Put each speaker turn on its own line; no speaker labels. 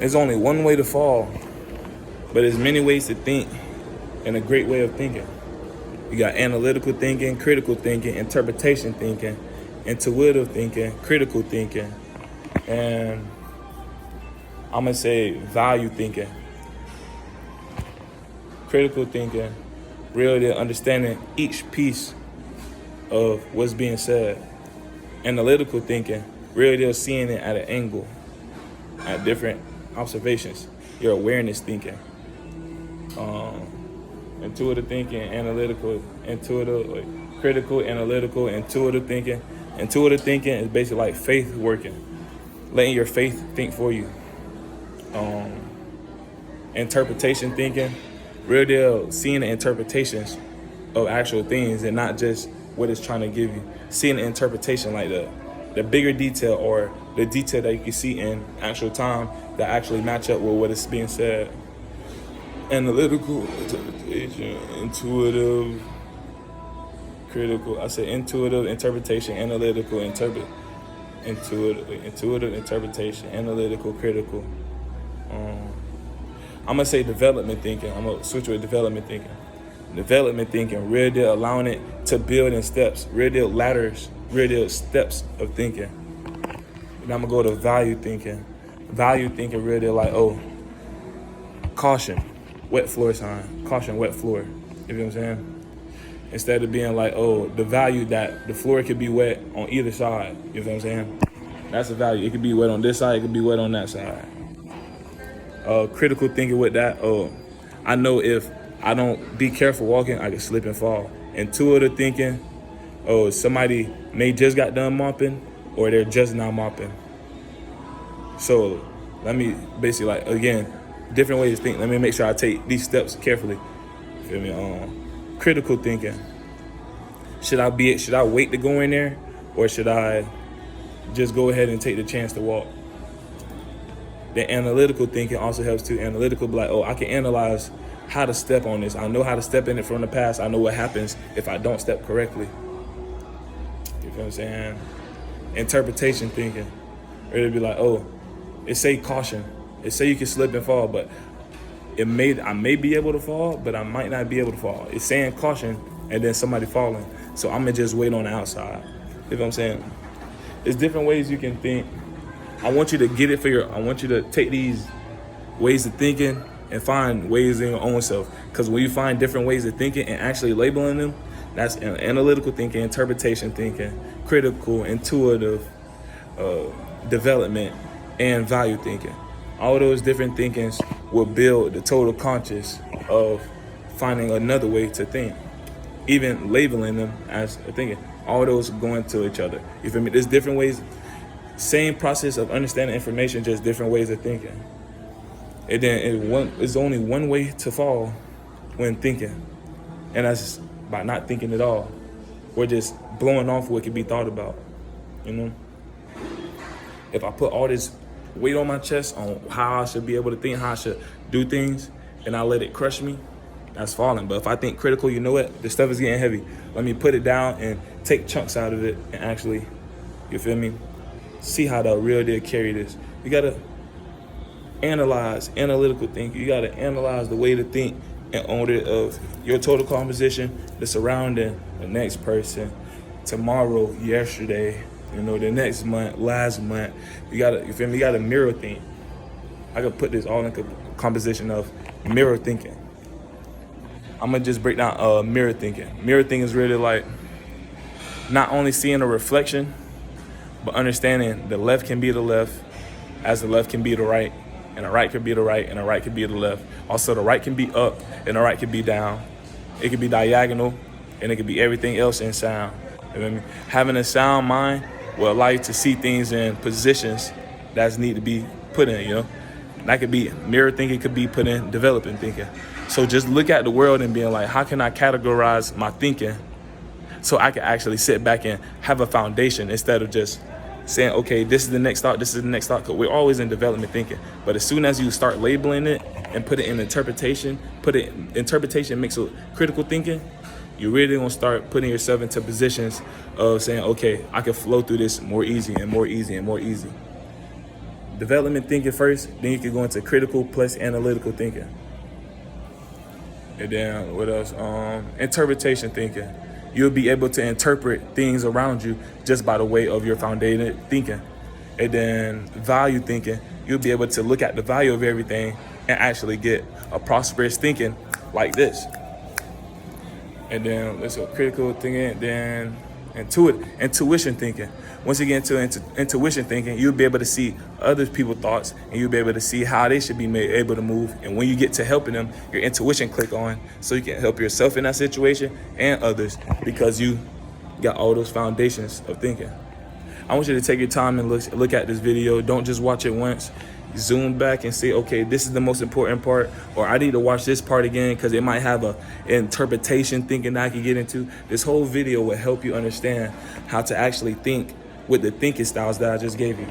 There's only one way to fall, but there's many ways to think and a great way of thinking. You got analytical thinking, critical thinking, interpretation thinking, intuitive thinking, critical thinking, and I'm gonna say value thinking. Critical thinking, really understanding each piece of what's being said. Analytical thinking, really seeing it at an angle, at different observations. Your awareness thinking. Intuitive thinking, analytical, intuitive, critical, analytical, intuitive thinking. Intuitive thinking is basically like faith working, letting your faith think for you. Interpretation thinking, real deal, seeing the interpretations of actual things and not just what it's trying to give you. Seeing the interpretation, like the bigger detail or the detail that you can see in actual time that actually match up with what is being said. Analytical, interpretation, intuitive, critical. I said intuitive, interpretation, analytical, intuitive, interpretation, analytical, critical. I'm gonna say development thinking. I'm gonna switch with development thinking. Development thinking, real deal, allowing it to build in steps, real deal ladders, real deal steps of thinking. And I'm gonna go to value thinking. Value thinking, real deal, like, caution, wet floor sign, caution, wet floor. You know what I'm saying? Instead of being like, the value that the floor could be wet on either side. You know what I'm saying? That's the value. It could be wet on this side, it could be wet on that side. Critical thinking with that, I know if I don't be careful walking, I can slip and fall. Intuitive thinking, somebody may just got done mopping or they're just now mopping. So let me basically, like, again, different ways to think. Let me make sure I take these steps carefully. Feel me? Critical thinking. Should I wait to go in there, or should I just go ahead and take the chance to walk? The analytical thinking also helps too. Analytical, be like, I can analyze how to step on this. I know how to step in it from the past. I know what happens if I don't step correctly. You feel what I'm saying? Interpretation thinking. Or it'd be like, it say caution. It say you can slip and fall, but I may be able to fall, but I might not be able to fall. It's saying caution and then somebody falling. So I'm gonna just wait on the outside. You know what I'm saying? There's different ways you can think. I want you to get it I want you to take these ways of thinking and find ways in your own self. Because when you find different ways of thinking and actually labeling them, that's analytical thinking, interpretation thinking, critical, intuitive, development, and value thinking. All those different thinkings will build the total conscious of finding another way to think. Even labeling them as a thinking. All those go into each other. You feel me? There's different ways. Same process of understanding information, just different ways of thinking. And then it's only one way to fall when thinking. And that's by not thinking at all. Or just blowing off what could be thought about. You know? If I put all this weight on my chest on how I should be able to think, how I should do things, and I let it crush me, that's falling. But if I think critical, you know what? This stuff is getting heavy. Let me put it down and take chunks out of it and actually, you feel me? See how the real deal carry this. You gotta analyze, analytical thinking. You gotta analyze the way to think in order of your total composition, the surrounding, the next person, tomorrow, yesterday, the next month, last month. You feel me? You gotta mirror think. I could put this all in composition of mirror thinking. I'm gonna just break down mirror thinking. Mirror thinking is really like not only seeing a reflection, but understanding the left can be the left, as the left can be the right, and the right can be the right, and the right can be the left. Also, the right can be up, and the right can be down. It can be diagonal, and it can be everything else in sound. You know what I mean? Having a sound mind will allow you to see things in positions that need to be put in, That could be mirror thinking, could be put in developing thinking. So just look at the world and being like, how can I categorize my thinking so I can actually sit back and have a foundation instead of just saying, okay, this is the next thought, this is the next thought. Because we're always in development thinking. But as soon as you start labeling it and put it in interpretation, interpretation mixed with critical thinking, you're really gonna start putting yourself into positions of saying, okay, I can flow through this more easy and more easy and more easy. development thinking first, then you can go into critical plus analytical thinking. And then what else? Interpretation thinking. You'll be able to interpret things around you just by the way of your foundation thinking. And then value thinking. You'll be able to look at the value of everything and actually get a prosperous thinking like this. And then let's go critical thinking, then intuition thinking. Once you get into intuition thinking, you'll be able to see other people's thoughts and you'll be able to see how they should be able to move. And when you get to helping them, your intuition click on so you can help yourself in that situation and others because you got all those foundations of thinking. I want you to take your time and look at this video. Don't just watch it once. Zoom back and say, okay, this is the most important part, or I need to watch this part again because it might have an interpretation thinking that I can get into. This whole video will help you understand how to actually think with the thinking styles that I just gave you.